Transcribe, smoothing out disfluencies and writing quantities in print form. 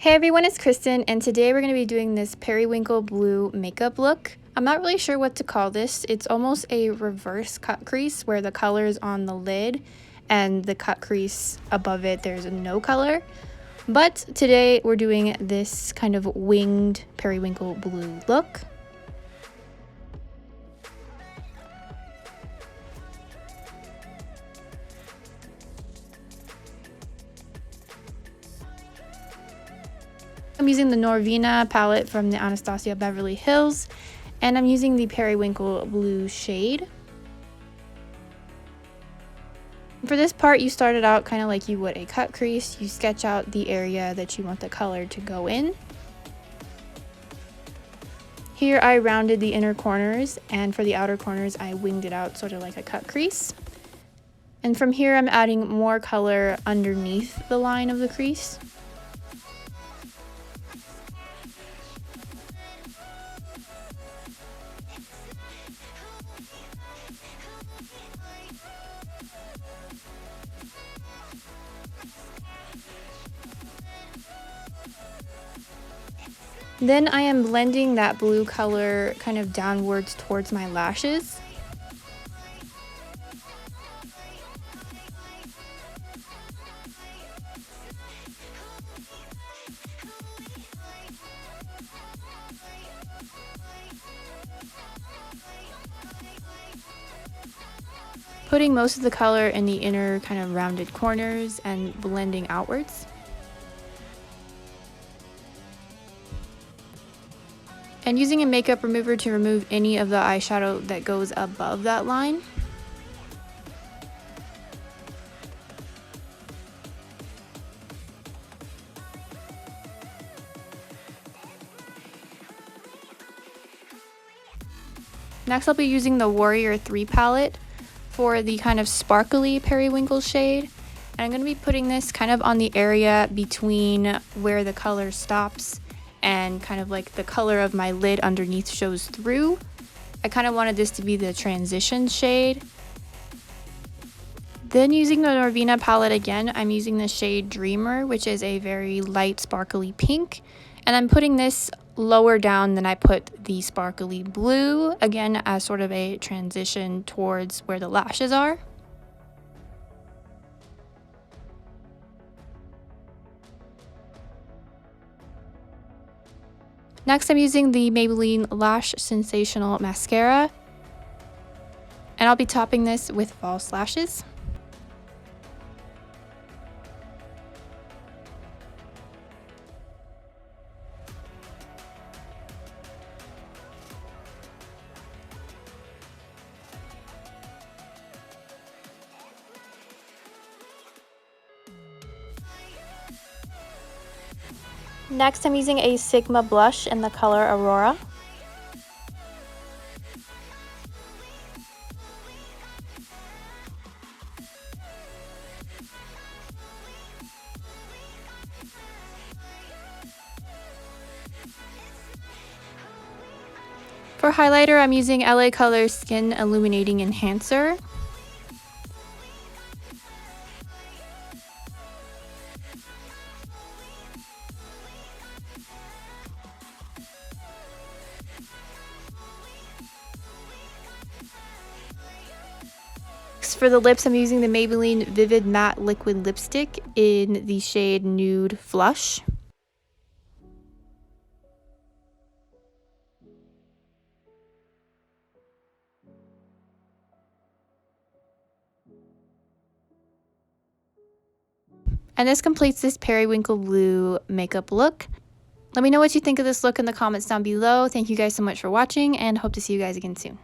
Hey everyone, it's Kristen, and today we're going to be doing this Periwinkle Blue makeup look. I'm not really sure what to call this. It's almost a reverse cut crease where the color is on the lid and the cut crease above it, there's no color. But today we're doing this kind of winged Periwinkle Blue look. I'm using the Norvina palette from the Anastasia Beverly Hills, and I'm using the Periwinkle Blue shade. For this part, you started out kind of like you would a cut crease. You sketch out the area that you want the color to go in. Here I rounded the inner corners, and for the outer corners I winged it out sort of like a cut crease. And from here I'm adding more color underneath the line of the crease. Then I am blending that blue color kind of downwards towards my lashes. Putting most of the color in the inner kind of rounded corners and blending outwards. And using a makeup remover to remove any of the eyeshadow that goes above that line. Next I'll be using the Warrior 3 palette for the kind of sparkly periwinkle shade. And I'm going to be putting this kind of on the area between where the color stops and kind of like the color of my lid underneath shows through. I kind of wanted this to be the transition shade. Then using the Norvina palette again, I'm using the shade Dreamer, which is a very light sparkly pink. And I'm putting this lower down than I put the sparkly blue, again as sort of a transition towards where the lashes are. Next, I'm using the Maybelline Lash Sensational Mascara, and I'll be topping this with false lashes. Next, I'm using a Sigma blush in the color Aurora. For highlighter, I'm using LA Color Skin Illuminating Enhancer. For the lips, I'm using the Maybelline Vivid Matte Liquid Lipstick in the shade Nude Flush. And this completes this Periwinkle Blue makeup look. Let me know what you think of this look in the comments down below. Thank you guys so much for watching, and hope to see you guys again soon.